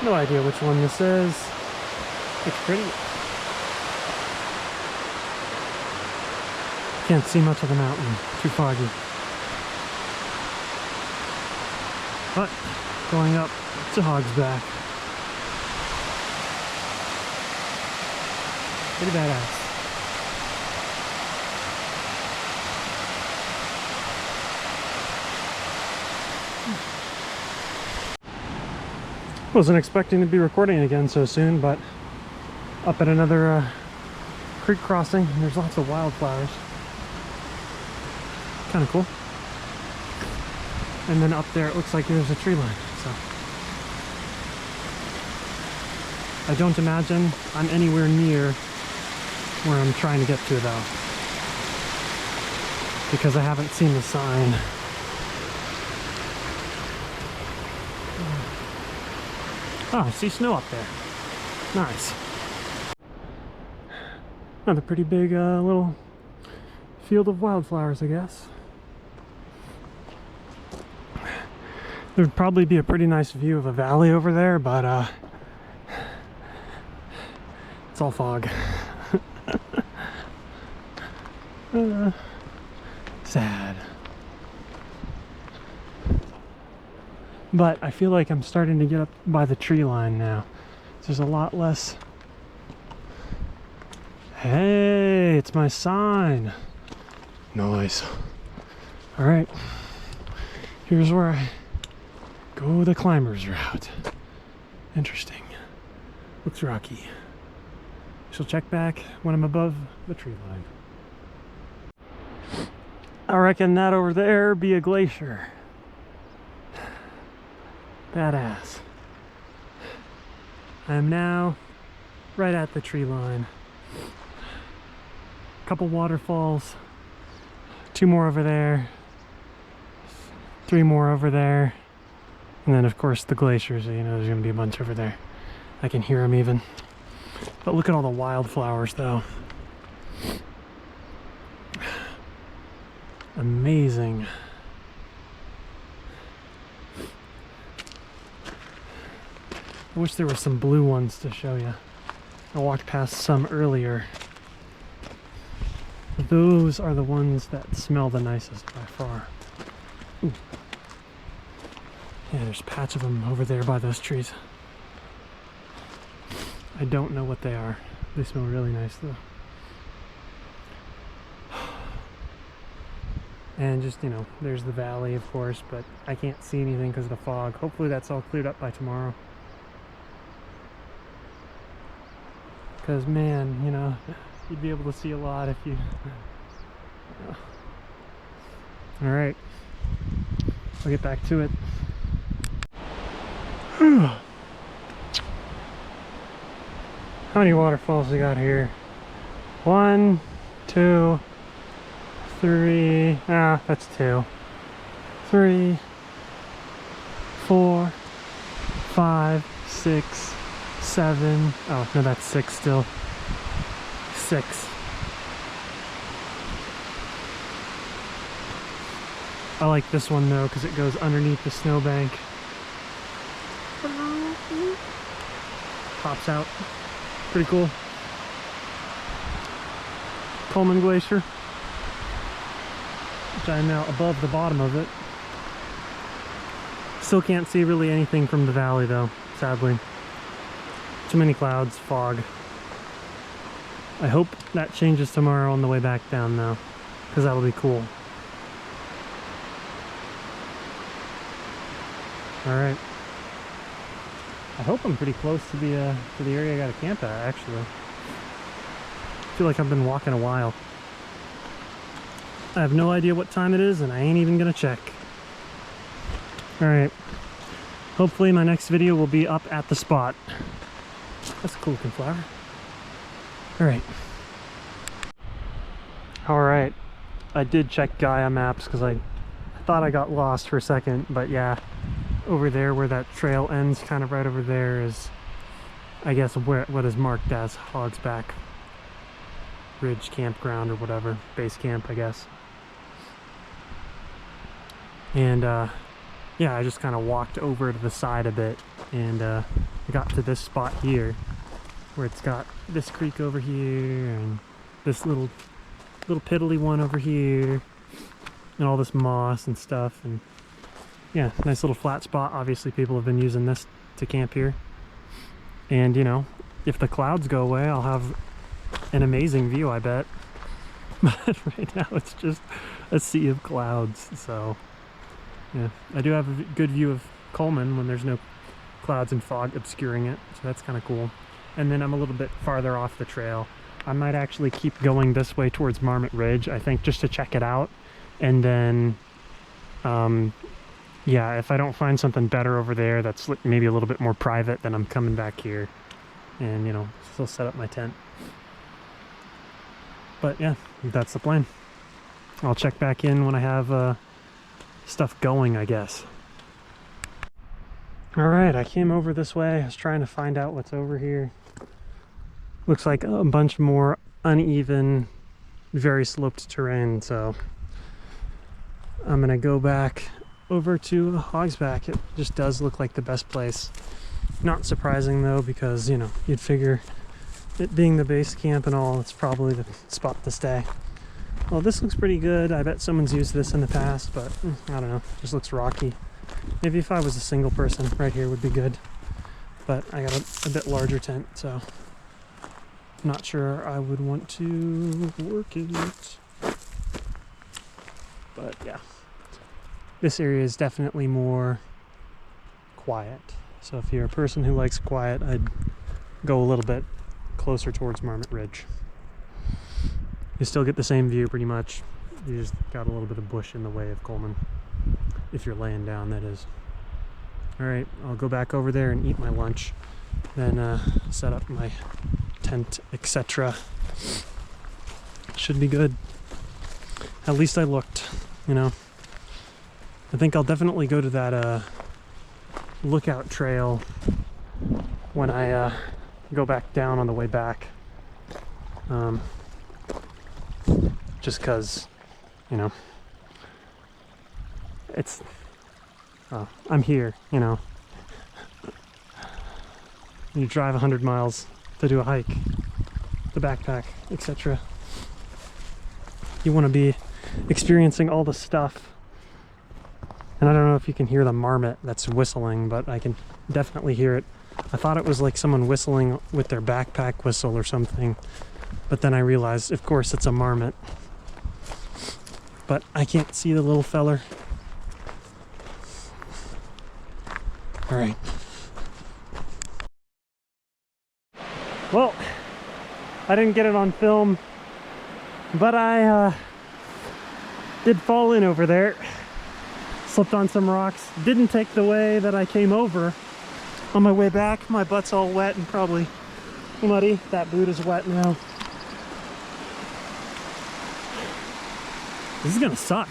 No idea which one this is. It's pretty. Can't see much of the mountain. Too foggy. But going up to Hogsback. Pretty badass. Wasn't expecting to be recording again so soon, but up at another creek crossing, there's lots of wildflowers. Kind of cool. And then up there it looks like there's a tree line, so I don't imagine I'm anywhere near where I'm trying to get to though, because I haven't seen the sign. Oh, I see snow up there. Nice. Another pretty big little field of wildflowers, I guess. There'd probably be a pretty nice view of a valley over there, but it's all fog. Sad. But I feel like I'm starting to get up by the tree line now. There's a lot less. Hey, it's my sign. Nice. All right. Here's where I go the climber's route. Interesting. Looks rocky. She'll check back when I'm above the tree line. I reckon that over there be a glacier. Badass. I am now right at the tree line. A couple waterfalls, 2 more over there, 3 more over there, and then of course the glaciers. So, you know, there's gonna be a bunch over there. I can hear them even. But look at all the wildflowers though. Amazing. I wish there were some blue ones to show you. I walked past some earlier. Those are the ones that smell the nicest by far. Ooh. Yeah, there's a patch of them over there by those trees. I don't know what they are. They smell really nice though. And just, you know, there's the valley of course, but I can't see anything because of the fog. Hopefully that's all cleared up by tomorrow. Because man, you know, you'd be able to see a lot if you... Alright, I'll get back to it. How many waterfalls we got here? 1, 2, 3, that's 2. 3, 4, 5, 6, 7. Oh, no, that's 6 still. 6. I like this one though because it goes underneath the snowbank. Pops out. Pretty cool. Coleman Glacier, which I'm now above the bottom of it. Still can't see really anything from the valley though, sadly. Too many clouds, fog. I hope that changes tomorrow on the way back down though, because that'll be cool. Alright. I hope I'm pretty close to the area I gotta camp at, actually. I feel like I've been walking a while. I have no idea what time it is and I ain't even gonna check. Alright. Hopefully my next video will be up at the spot. That's a cool looking flower. Alright. Alright. I did check Gaia Maps because I thought I got lost for a second, but yeah. Over there where that trail ends, kind of right over there, is I guess what is marked as Hogsback Ridge Campground or whatever, base camp I guess. And yeah, I just kind of walked over to the side a bit and I got to this spot here where it's got this creek over here and this little piddly one over here and all this moss and stuff, and yeah, nice little flat spot. Obviously people have been using this to camp here, and you know, if the clouds go away I'll have an amazing view, I bet. But right now it's just a sea of clouds, so yeah, I do have a good view of Coleman when there's no clouds and fog obscuring it, so that's kind of cool. And then I'm a little bit farther off the trail. I might actually keep going this way towards Marmot Ridge, I think, just to check it out. And then, yeah, if I don't find something better over there that's maybe a little bit more private, then I'm coming back here and, you know, still set up my tent. But yeah, that's the plan. I'll check back in when I have stuff going, I guess. Alright, I came over this way. I was trying to find out what's over here. Looks like a bunch more uneven, very sloped terrain, so I'm gonna go back over to Hogsback. It just does look like the best place. Not surprising though, because, you know, you'd figure it being the base camp and all, it's probably the spot to stay. Well, this looks pretty good. I bet someone's used this in the past, but I don't know, just looks rocky. Maybe if I was a single person, right here would be good. But I got a bit larger tent, so I'm not sure I would want to work it. But yeah, this area is definitely more quiet. So if you're a person who likes quiet, I'd go a little bit closer towards Marmot Ridge. You still get the same view pretty much. You just got a little bit of bush in the way of Coleman. If you're laying down, that is. Alright, I'll go back over there and eat my lunch. Then set up my tent, etc. Should be good. At least I looked, you know. I think I'll definitely go to that lookout trail when I go back down on the way back. Just because, you know, it's, I'm here, you know. You drive 100 miles to do a hike, the backpack, etc. You want to be experiencing all the stuff. And I don't know if you can hear the marmot that's whistling, but I can definitely hear it. I thought it was like someone whistling with their backpack whistle or something, but then I realized, of course, it's a marmot. But I can't see the little feller. All right. Well, I didn't get it on film, but I did fall in over there. Slipped on some rocks. Didn't take the way that I came over. On my way back, my butt's all wet and probably muddy. That boot is wet now. This is gonna suck,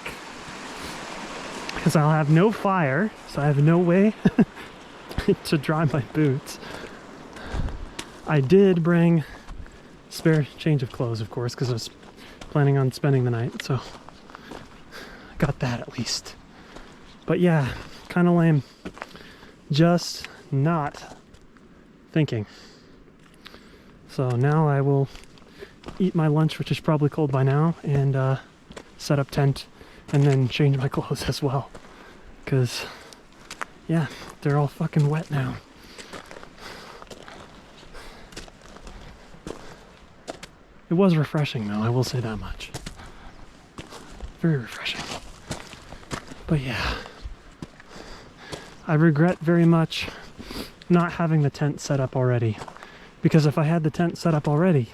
because I'll have no fire, so I have no way to dry my boots. I did bring spare change of clothes, of course, because I was planning on spending the night, so I got that at least. But yeah, kind of lame. Just not thinking. So now I will eat my lunch, which is probably cold by now, and set up tent, and then change my clothes as well, because yeah, they're all fucking wet now. It was refreshing though, I will say that much. Very refreshing. But yeah, I regret very much not having the tent set up already, because if I had the tent set up already,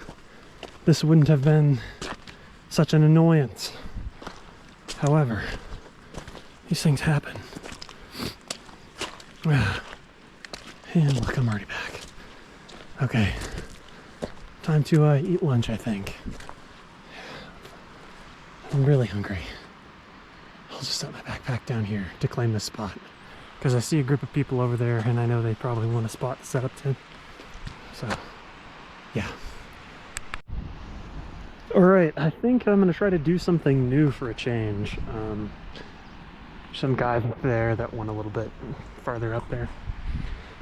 this wouldn't have been such an annoyance. However, these things happen. And look, I'm already back. Okay, time to eat lunch, I think. I'm really hungry. I'll just set my backpack down here to claim this spot, because I see a group of people over there and I know they probably want a spot to set up to. So, yeah. Alright, I think I'm going to try to do something new for a change. some guys there that went a little bit farther up there.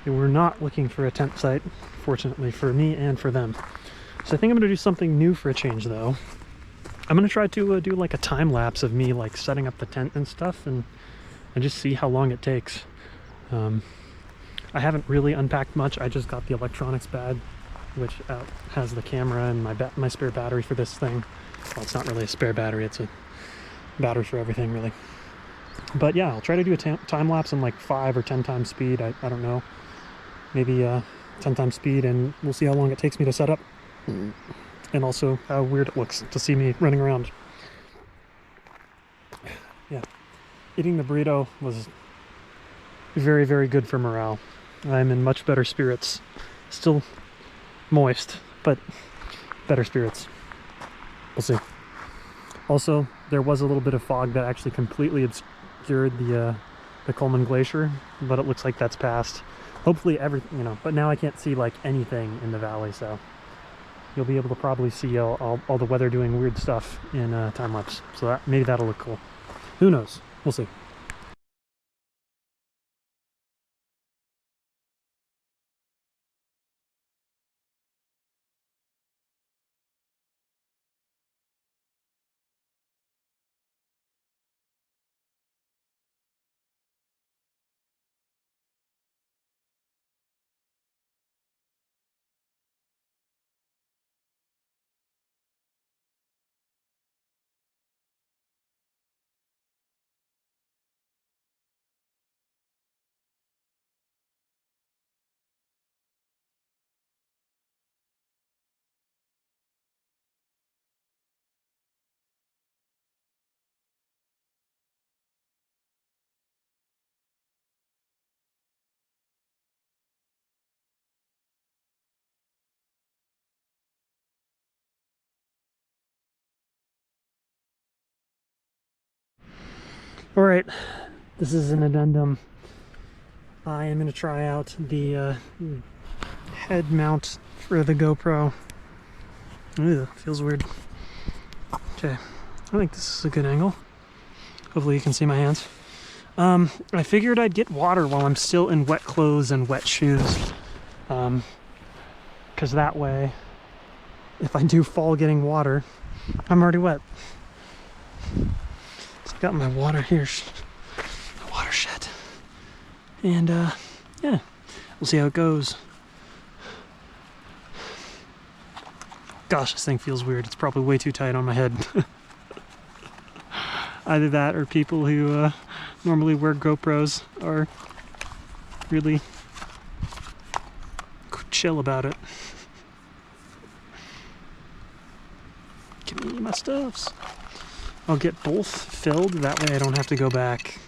And we're not looking for a tent site, fortunately for me and for them. So I think I'm gonna do something new for a change though. I'm gonna try to do like a time lapse of me like setting up the tent and stuff, and just see how long it takes. I haven't really unpacked much. I just got the electronics bag, which has the camera and my spare battery for this thing. Well, it's not really a spare battery, it's a battery for everything really. But yeah, I'll try to do a time lapse in like 5 or 10 times speed. I don't know, maybe 10 times speed, and we'll see how long it takes me to set up, and also how weird it looks to see me running around. Yeah, eating the burrito was very, very good for morale. I'm in much better spirits. Still moist, but better spirits. We'll see. Also, there was a little bit of fog that actually completely obscured the Coleman Glacier, but it looks like that's passed. Hopefully everything, you know, but now I can't see like anything in the valley, so you'll be able to probably see all the weather doing weird stuff in time lapse. So maybe that'll look cool. Who knows? We'll see. All right, this is an addendum. I am going to try out the head mount for the GoPro. Ew, feels weird. Okay, I think this is a good angle. Hopefully you can see my hands. I figured I'd get water while I'm still in wet clothes and wet shoes. Because that way, if I do fall getting water, I'm already wet. So I've got my water here, my watershed. And yeah, we'll see how it goes. Gosh, this thing feels weird. It's probably way too tight on my head. Either that or people who normally wear GoPros are really chill about it. Give me my stuffs. I'll get both filled, that way I don't have to go back.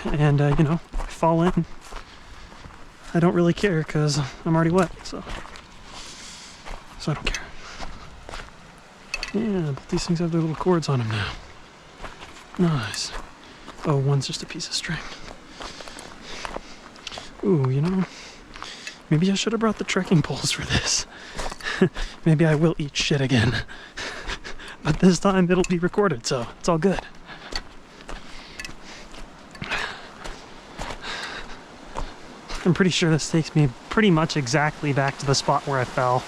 And you know, if I fall in, I don't really care because I'm already wet, so I don't care. Yeah, but these things have their little cords on them now. Nice. Oh, one's just a piece of string. Ooh, you know, maybe I should have brought the trekking poles for this. Maybe I will eat shit again. But this time it'll be recorded, so it's all good. I'm pretty sure this takes me pretty much exactly back to the spot where I fell.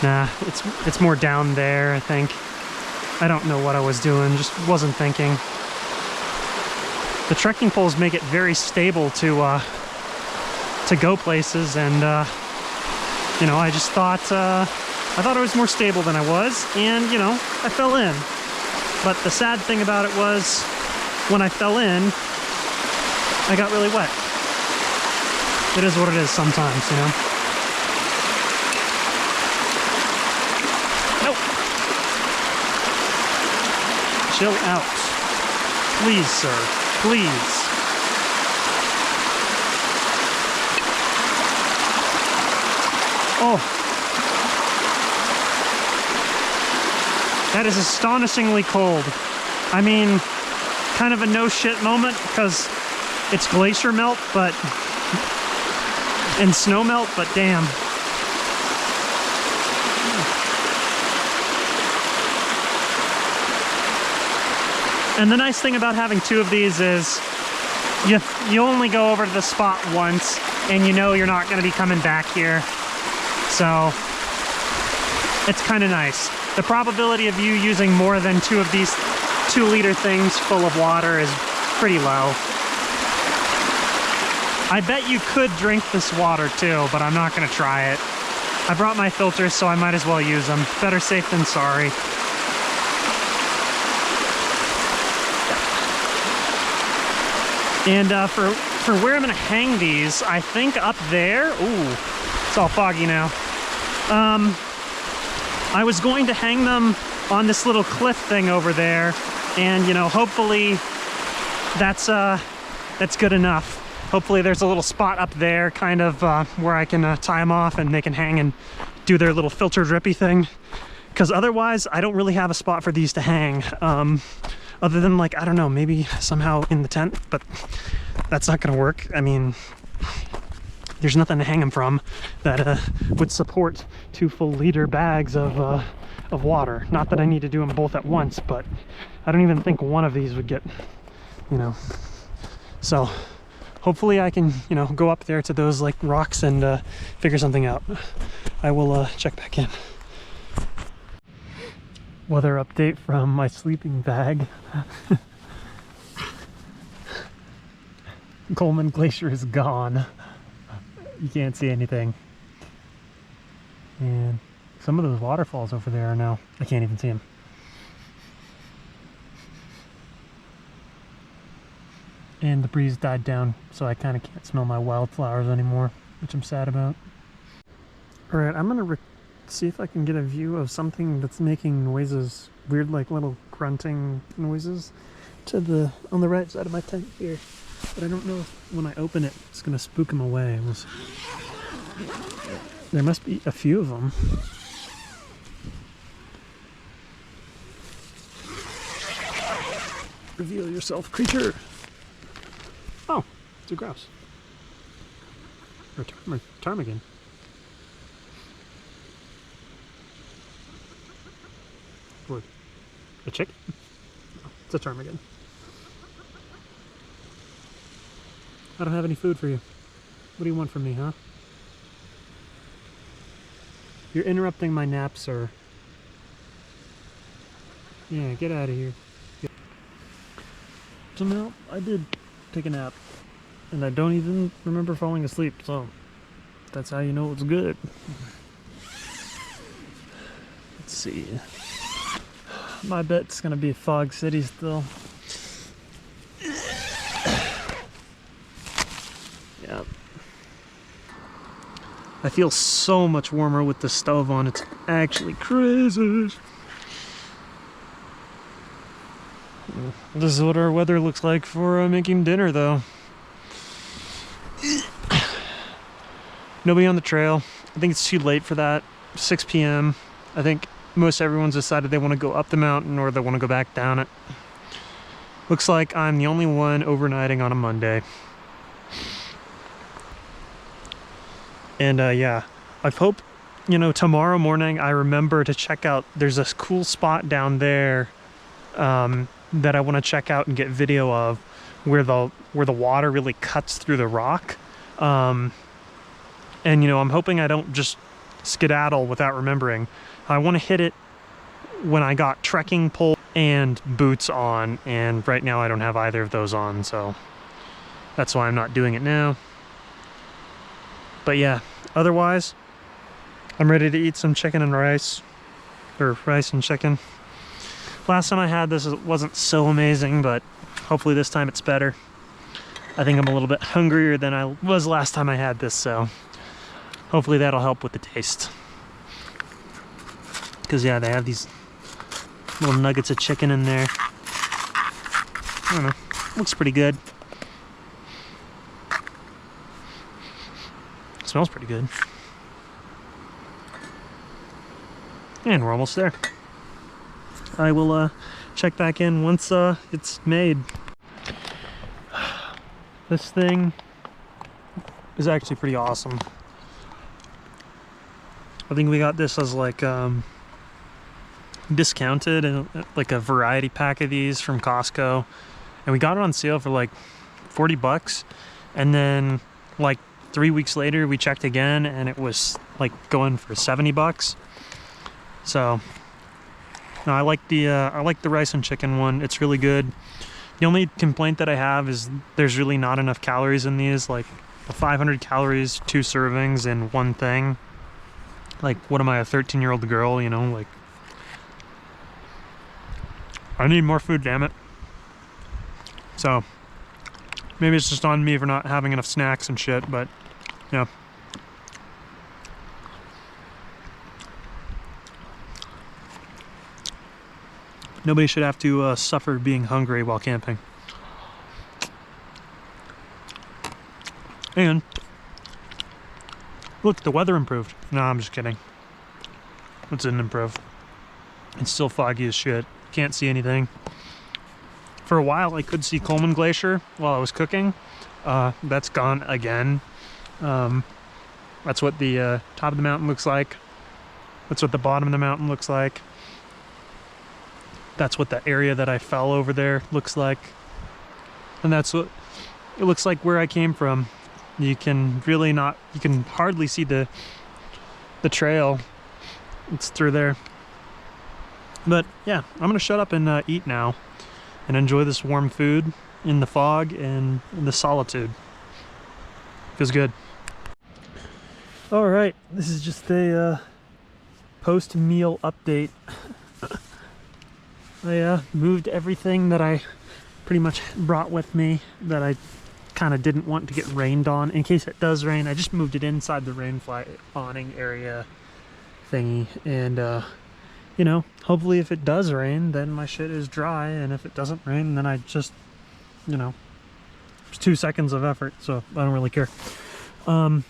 Nah, it's more down there, I think. I don't know what I was doing, just wasn't thinking. The trekking poles make it very stable to go places, and you know, I just thought I thought it was more stable than I was, and you know, I fell in. But the sad thing about it was, when I fell in, I got really wet. It is what it is sometimes, you know. Nope. Chill out. Please, sir. Please. Oh. That is astonishingly cold. I mean, kind of a no shit moment because it's glacier melt, but and snow melt, but damn. And the nice thing about having 2 of these is you only go over to the spot once, and you know you're not going to be coming back here. So it's kind of nice. The probability of you using more than 2 of these 2-liter things full of water is pretty low. I bet you could drink this water too, but I'm not going to try it. I brought my filters, so I might as well use them. Better safe than sorry. And for where I'm going to hang these, I think up there... Ooh, it's all foggy now. I was going to hang them on this little cliff thing over there, and, you know, hopefully that's good enough. Hopefully there's a little spot up there, kind of where I can tie them off and they can hang and do their little filter drippy thing. Because otherwise, I don't really have a spot for these to hang. Other than, like, I don't know, maybe somehow in the tent, but that's not going to work. I mean, there's nothing to hang them from that would support 2 full-liter bags of water. Not that I need to do them both at once, but I don't even think one of these would get, you know. So hopefully I can, you know, go up there to those, like, rocks and figure something out. I will check back in. Weather update from my sleeping bag. Coleman Glacier is gone. You can't see anything. And some of those waterfalls over there are now, I can't even see them. And the breeze died down, so I kind of can't smell my wildflowers anymore, which I'm sad about. Alright, I'm gonna see if I can get a view of something that's making noises, weird, like little grunting noises on the right side of my tent here. But I don't know if when I open it, it's gonna spook them away. There must be a few of them. Reveal yourself, creature! Oh, it's a grouse. Or ptarmigan. Or a chicken? No, it's a ptarmigan. I don't have any food for you. What do you want from me, huh? You're interrupting my nap, sir. Yeah, get out of here. Somehow, I did take a nap. And I don't even remember falling asleep, so that's how you know it's good. Let's see. My bet's gonna be Fog City still. Yeah. I feel so much warmer with the stove on. It's actually crazy. This is what our weather looks like for making dinner, though. Nobody on the trail. I think it's too late for that. 6 p.m. I think most everyone's decided they want to go up the mountain or they want to go back down it. Looks like I'm the only one overnighting on a Monday. And yeah, I hope, you know, tomorrow morning I remember to check out, there's this cool spot down there that I want to check out and get video of where the water really cuts through the rock. And, you know, I'm hoping I don't just skedaddle without remembering. I want to hit it when I got trekking pole and boots on, and right now I don't have either of those on, so that's why I'm not doing it now. But yeah, otherwise, I'm ready to eat some chicken and rice, or rice and chicken. Last time I had this, it wasn't so amazing, but hopefully this time it's better. I think I'm a little bit hungrier than I was last time I had this, so hopefully that'll help with the taste. Because yeah, they have these little nuggets of chicken in there. I don't know, looks pretty good. Smells pretty good. And we're almost there. I will check back in once it's made. This thing is actually pretty awesome. I think we got this as like discounted, like a variety pack of these from Costco, and we got it on sale for like 40 bucks. And then like 3 weeks later we checked again and it was like going for 70 bucks. So no, I like the rice and chicken one. It's really good. The only complaint that I have is there's really not enough calories in these. Like 500 calories, 2 servings in one thing. Like, what am I, a 13-year-old girl, you know? Like, I need more food, damn it. So maybe it's just on me for not having enough snacks and shit, but yeah. Nobody should have to suffer being hungry while camping. And look, the weather improved. No, I'm just kidding. It didn't improve. It's still foggy as shit. Can't see anything. For a while, I could see Coleman Glacier while I was cooking. That's gone again. That's what the top of the mountain looks like. That's what the bottom of the mountain looks like. That's what the area that I fell over there looks like. And that's what it looks like where I came from. You can really not, you can hardly see the trail. It's through there. But yeah, I'm gonna shut up and eat now and enjoy this warm food in the fog and in the solitude. Feels good. All right, this is just a post-meal update. I moved everything that I pretty much brought with me that I kind of didn't want to get rained on. In case it does rain, I just moved it inside the rainfly awning area thingy. And, you know, hopefully if it does rain, then my shit is dry. And if it doesn't rain, then I just, you know, it's 2 seconds of effort, so I don't really care. And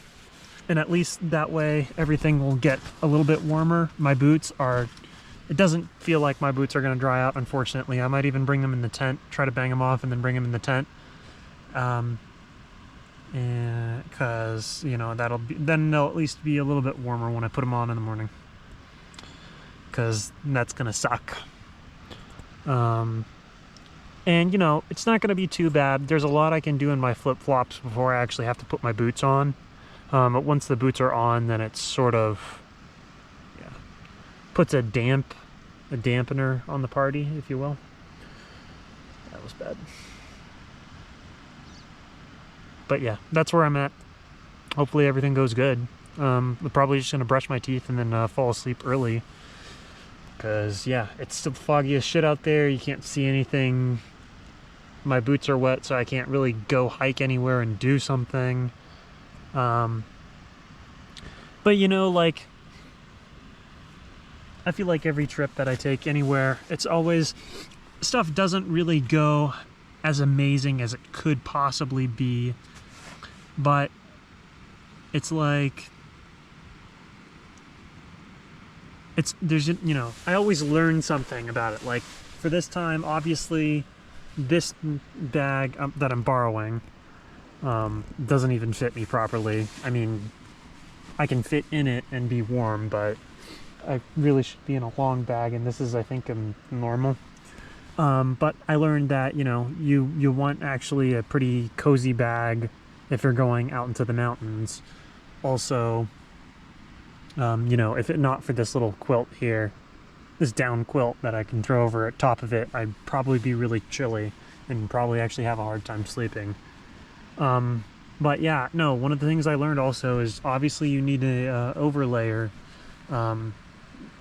at least that way, everything will get a little bit warmer. My boots are... It doesn't feel like my boots are going to dry out, unfortunately. I might even bring them in the tent, try to bang them off and then bring them in the tent. Because, you know, then they'll at least be a little bit warmer when I put them on in the morning. Because that's going to suck. And, you know, it's not going to be too bad. There's a lot I can do in my flip-flops before I actually have to put my boots on. But once the boots are on, then it's sort of... puts a dampener on the party, if you will. That was bad. But yeah, that's where I'm at. Hopefully everything goes good. I'm probably just gonna brush my teeth and then fall asleep early. Cause yeah, it's still foggy as shit out there. You can't see anything. My boots are wet, so I can't really go hike anywhere and do something. But you know, like, I feel like every trip that I take anywhere, it's always, stuff doesn't really go as amazing as it could possibly be, but it's like, there's, you know, I always learn something about it. Like, for this time, obviously, this bag that I'm borrowing doesn't even fit me properly. I mean, I can fit in it and be warm, but I really should be in a long bag, and this is, I think, normal. But I learned that, you know, you want actually a pretty cozy bag if you're going out into the mountains. Also, you know, if it not for this little quilt here, this down quilt that I can throw over at top of it, I'd probably be really chilly and probably actually have a hard time sleeping. But yeah, no, one of the things I learned also is obviously you need a overlayer.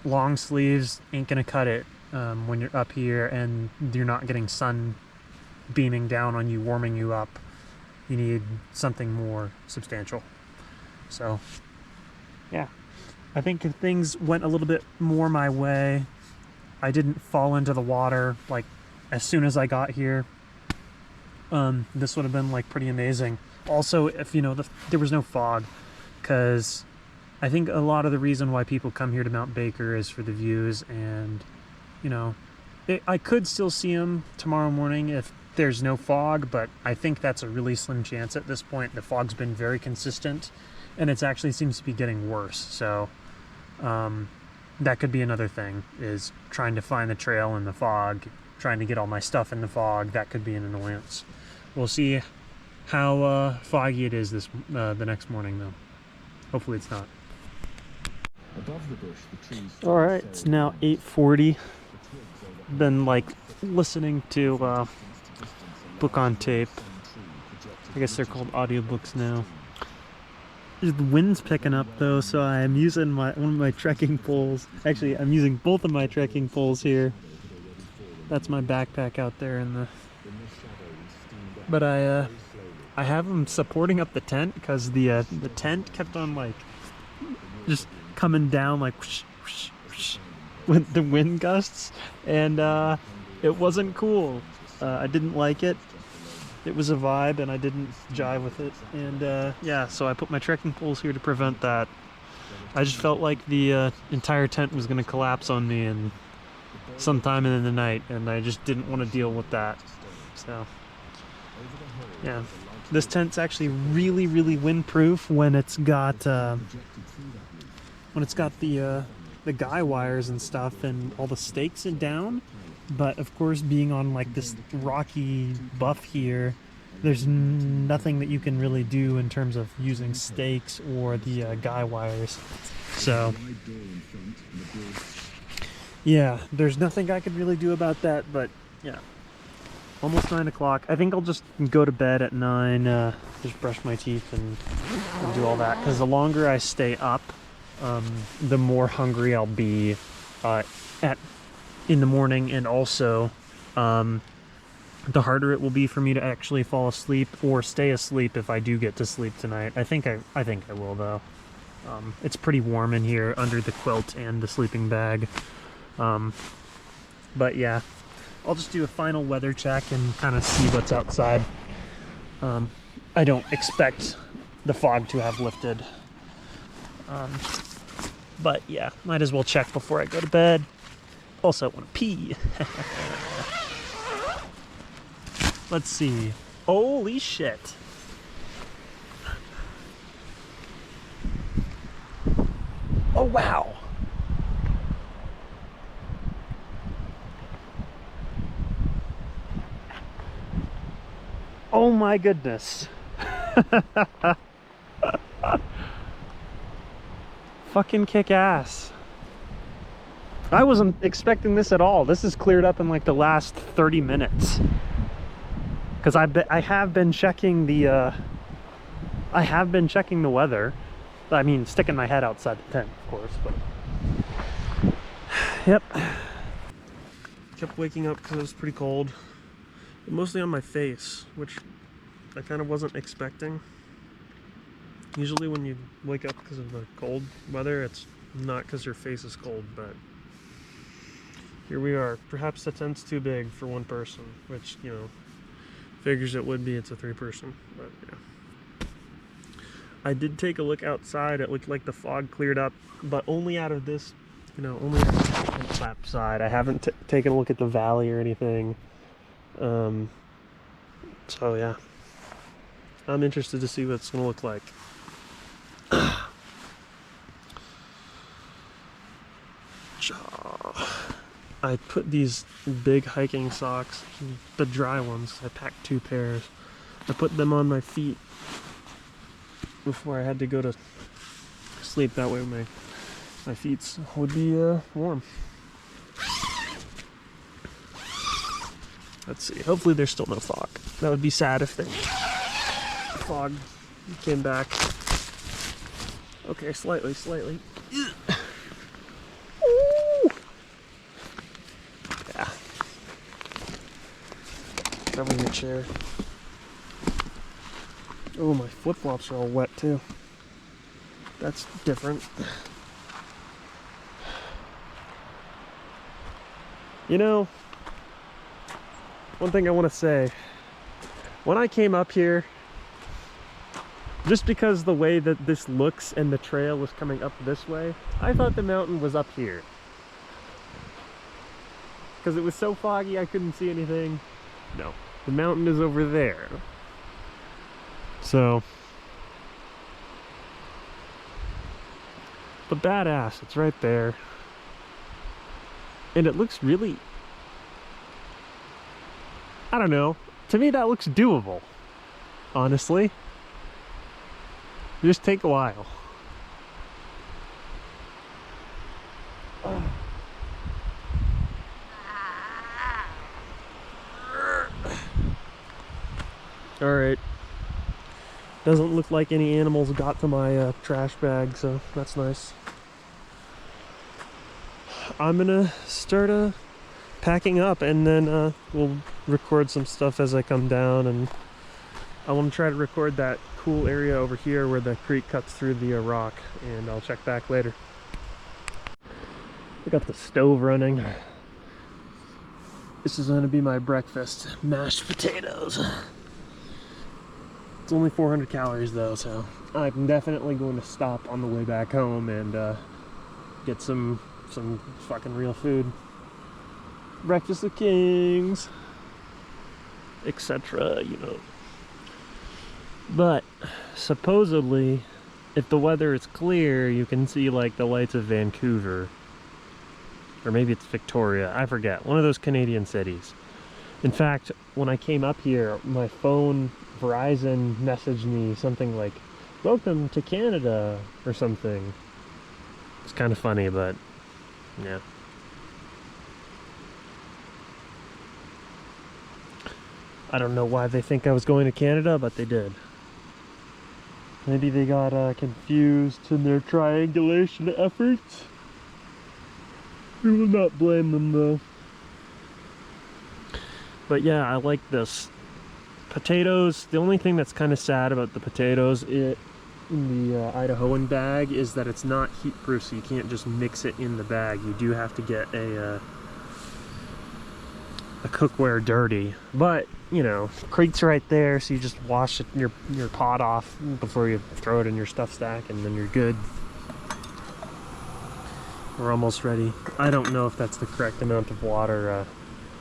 Long sleeves ain't gonna cut it when you're up here and you're not getting sun beaming down on you, warming you up. You need something more substantial. So yeah, I think if things went a little bit more my way, I didn't fall into the water like as soon as I got here, this would have been like pretty amazing. Also, if you know, there was no fog, because I think a lot of the reason why people come here to Mount Baker is for the views, and, you know, I could still see them tomorrow morning if there's no fog, but I think that's a really slim chance at this point. The fog's been very consistent, and it actually seems to be getting worse. So, that could be another thing, is trying to find the trail in the fog, trying to get all my stuff in the fog. That could be an annoyance. We'll see how foggy it is this the next morning, though. Hopefully it's not. Above the bush, the trees. All right, it's now 8:40. Been like listening to book on tape. I guess they're called audiobooks now. The wind's picking up though, so I'm using one of my trekking poles. Actually, I'm using both of my trekking poles here. That's my backpack out there in the. But I have them supporting up the tent because the tent kept on like just coming down like whoosh, whoosh, whoosh, with the wind gusts, and it wasn't cool. I didn't like it. It was a vibe, and I didn't jive with it. And yeah, so I put my trekking poles here to prevent that. I just felt like the entire tent was going to collapse on me and sometime in the night, and I just didn't want to deal with that. So yeah, this tent's actually really, really windproof when it's got the guy wires and stuff and all the stakes and down. But of course, being on like this rocky buff here, there's nothing that you can really do in terms of using stakes or the guy wires. So yeah, there's nothing I could really do about that. But yeah, almost 9 o'clock. I think I'll just go to bed at 9, just brush my teeth and do all that, because the longer I stay up, the more hungry I'll be in the morning, and also the harder it will be for me to actually fall asleep or stay asleep if I do get to sleep tonight. I think I will though. It's pretty warm in here under the quilt and the sleeping bag. But yeah, I'll just do a final weather check and kind of see what's outside. I don't expect the fog to have lifted. But yeah, might as well check before I go to bed. Also, I want to pee. Let's see. Holy shit. Oh, wow. Oh my goodness. Fucking kick ass. I wasn't expecting this at all. This is cleared up in like the last 30 minutes. Because I have been checking the weather. I mean, sticking my head outside the tent, of course, but yep. Kept waking up because it was pretty cold, but mostly on my face, which I kind of wasn't expecting. Usually when you wake up because of the cold weather, it's not because your face is cold, but here we are. Perhaps the tent's too big for one person, which, you know, figures it would be. It's a 3-person, but yeah. I did take a look outside. It looked like the fog cleared up, but only out of this, you know, only out of the left side. I haven't taken a look at the valley or anything. So yeah, I'm interested to see what it's gonna look like. I put these big hiking socks, the dry ones. I packed 2 pairs. I put them on my feet before I had to go to sleep. That way my feet would be warm. Let's see. Hopefully there's still no fog. That would be sad if the fog came back. Okay, slightly. Yeah. Cover your chair. Oh, my flip-flops are all wet too. That's different. You know, one thing I want to say, when I came up here, just because the way that this looks and the trail was coming up this way, I thought the mountain was up here. Because it was so foggy I couldn't see anything. No, the mountain is over there. So, but badass, it's right there. And it looks really, I don't know, to me that looks doable, honestly. Just take a while. All right. Doesn't look like any animals got to my trash bag, so that's nice. I'm gonna start packing up, and then we'll record some stuff as I come down, and I want to try to record that cool area over here where the creek cuts through the rock, and I'll check back later. I got the stove running. This is gonna be my breakfast, mashed potatoes. It's only 400 calories though, so I'm definitely going to stop on the way back home and get some fucking real food. Breakfast of kings, etc., you know. But supposedly, if the weather is clear, you can see like the lights of Vancouver. Or maybe it's Victoria, I forget. One of those Canadian cities. In fact, when I came up here, my phone, Verizon, messaged me something like, "Welcome to Canada," or something. It's kind of funny, but yeah. I don't know why they think I was going to Canada, but they did. Maybe they got confused in their triangulation efforts. We will not blame them though. But yeah, I like this. Potatoes, the only thing that's kind of sad about the potatoes in the Idahoan bag is that it's not heat proof, so you can't just mix it in the bag. You do have to get a cookware dirty. But, you know, creek's right there, so you just wash it, your pot off before you throw it in your stuff stack, and then you're good. We're almost ready. I don't know if that's the correct amount of water.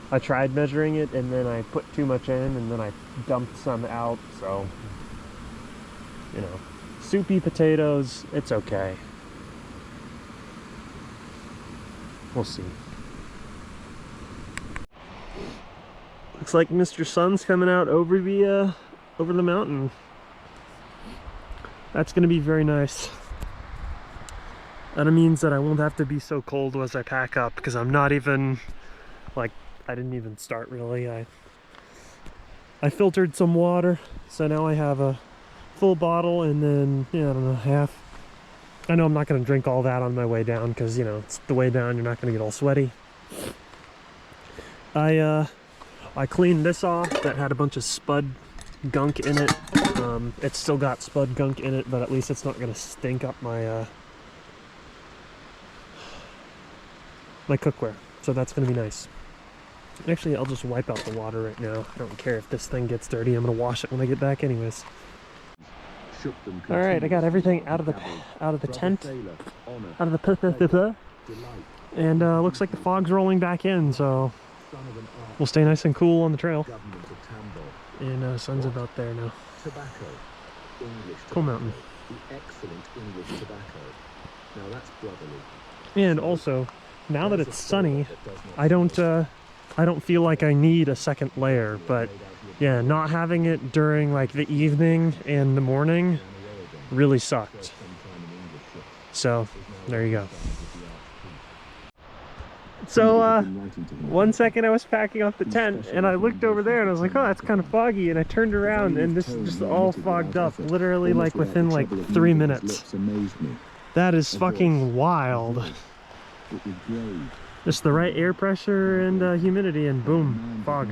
I tried measuring it, and then I put too much in, and then I dumped some out, so, you know, soupy potatoes, it's okay. We'll see. Looks like Mr. Sun's coming out over the mountain. That's gonna be very nice. That means that I won't have to be so cold as I pack up, because I'm not even, like, I didn't even start really. I filtered some water, so now I have a full bottle, and then, yeah, I don't know, half. I know I'm not going to drink all that on my way down, because, you know, it's the way down, you're not going to get all sweaty. I cleaned this off, that had a bunch of spud gunk in it. It's still got spud gunk in it, but at least it's not going to stink up my my cookware, so that's going to be nice. Actually, I'll just wipe out the water right now. I don't care if this thing gets dirty. I'm going to wash it when I get back anyways. Alright, I got everything out of the tent, out of the and looks like the fog's rolling back in, so we'll stay nice and cool on the trail. And sun's about there now. Cool mountain. And also, now that it's sunny, I don't feel like I need a second layer, but yeah, not having it during like the evening and the morning really sucked. So there you go. So 1 second I was packing up the tent, and I looked over there and I was like, oh, that's kind of foggy, and I turned around and this is just all fogged up, literally like within like 3 minutes. That is fucking wild. Just the right air pressure and humidity, and boom, fog.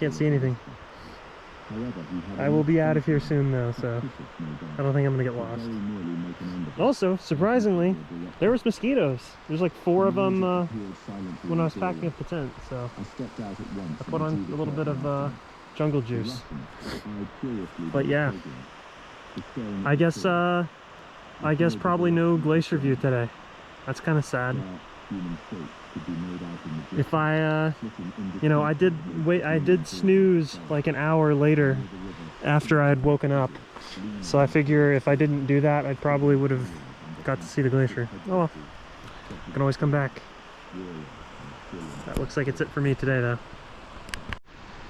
Can't see anything. I will be out of here soon though, so I don't think I'm gonna get lost. Also, surprisingly, there was mosquitoes. There's like 4 of them when I was packing up the tent, so I put on a little bit of jungle juice. But yeah, I guess probably no glacier view today. That's kind of sad. If I, you know, I did snooze like an hour later after I had woken up. So I figure if I didn't do that, I probably would have got to see the glacier. Oh well, I can always come back. That looks like it's it for me today, though.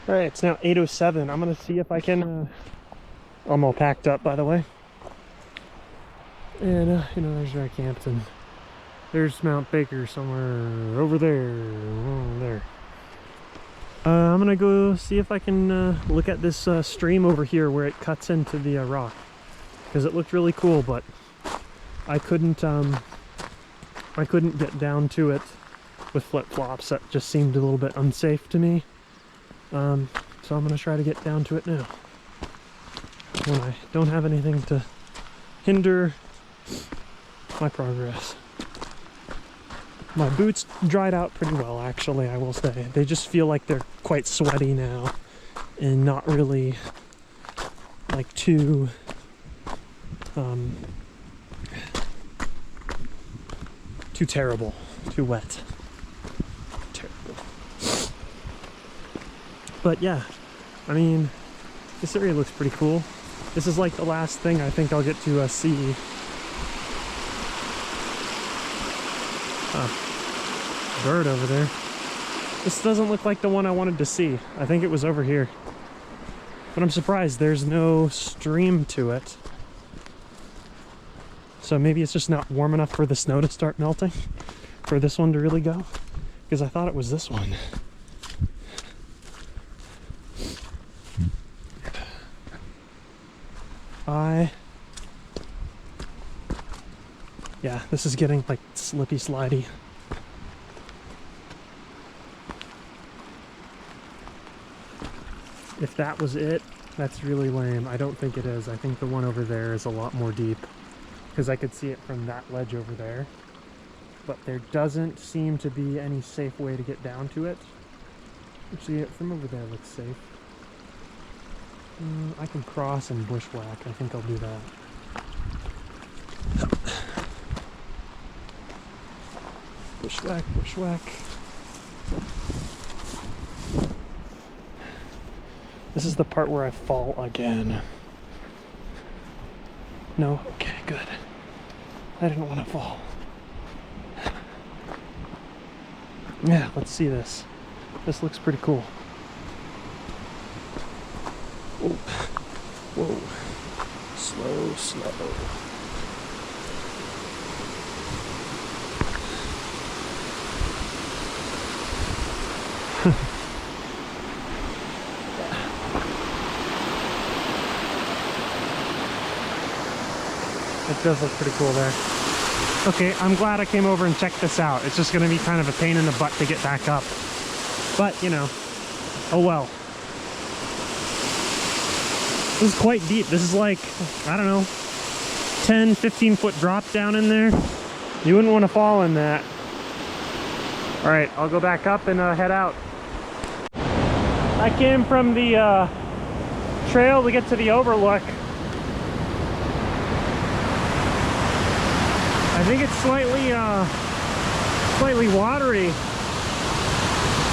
All right, it's now 8:07. I'm gonna see if I can. I'm all packed up, by the way. And you know, there's where I camped, and there's Mount Baker somewhere over there. There. I'm gonna go see if I can look at this stream over here where it cuts into the rock, because it looked really cool, but I couldn't get down to it with flip-flops. That just seemed a little bit unsafe to me. So I'm gonna try to get down to it now when I don't have anything to hinder my progress. My boots dried out pretty well, actually, I will say. They just feel like they're quite sweaty now and not really like too terrible, too wet. Terrible. But yeah, I mean, this area looks pretty cool. This is like the last thing I think I'll get to see. Bird over there. This doesn't look like the one I wanted to see. I think it was over here. But I'm surprised there's no stream to it. So maybe it's just not warm enough for the snow to start melting for this one to really go. Because I thought it was this one. Yeah, this is getting like slippy slidey. If that was it, that's really lame. I don't think it is. I think the one over there is a lot more deep, because I could see it from that ledge over there. But there doesn't seem to be any safe way to get down to it. Actually, from over there looks safe. I can cross and bushwhack. I think I'll do that. Bushwhack, bushwhack. This is the part where I fall again. No? Okay, good. I didn't want to fall. Yeah, let's see this. This looks pretty cool. Whoa. Whoa. Slow, slow. It does look pretty cool there. Okay, I'm glad I came over and checked this out. It's just gonna be kind of a pain in the butt to get back up. But, you know, oh well. This is quite deep. This is like, I don't know, 10, 15 foot drop down in there. You wouldn't want to fall in that. All right, I'll go back up and head out. I came from the trail to get to the overlook. I think it's slightly watery.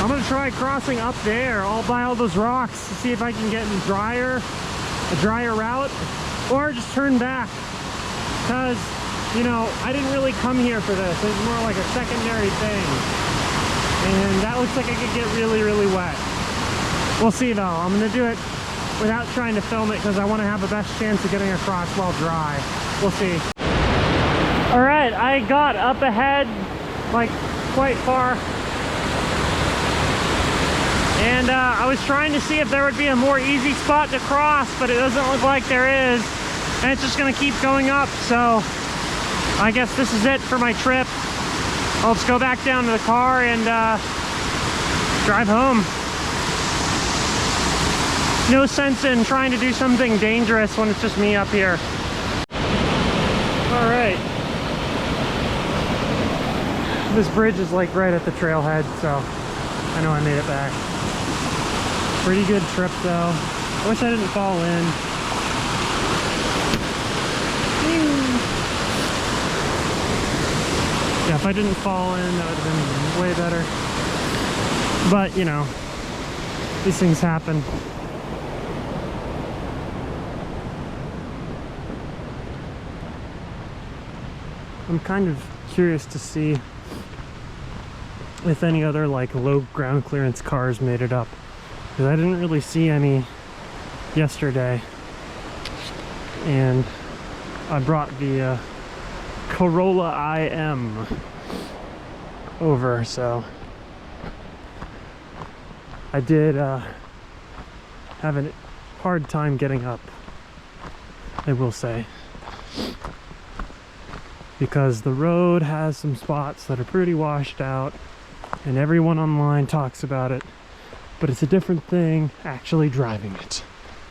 I'm gonna try crossing up there all by all those rocks to see if I can get a drier route, or just turn back. Because, you know, I didn't really come here for this. It's more like a secondary thing. And that looks like it could get really, really wet. We'll see though. I'm gonna do it without trying to film it because I want to have the best chance of getting across while dry. We'll see. All right, I got up ahead, like quite far, and I was trying to see if there would be a more easy spot to cross, but it doesn't look like there is, and it's just gonna keep going up. So I guess this is it for my trip. I'll just go back down to the car and drive home. No sense in trying to do something dangerous when it's just me up here. All right. This bridge is like right at the trailhead, so I know I made it back. Pretty good trip though. I wish I didn't fall in. Yeah, if I didn't fall in, that would have been way better. But, you know, these things happen. I'm kind of curious to see if any other like low ground clearance cars made it up, because I didn't really see any yesterday. And I brought the Corolla IM over, so I did have a hard time getting up, I will say, because the road has some spots that are pretty washed out and everyone online talks about it, but it's a different thing actually driving it.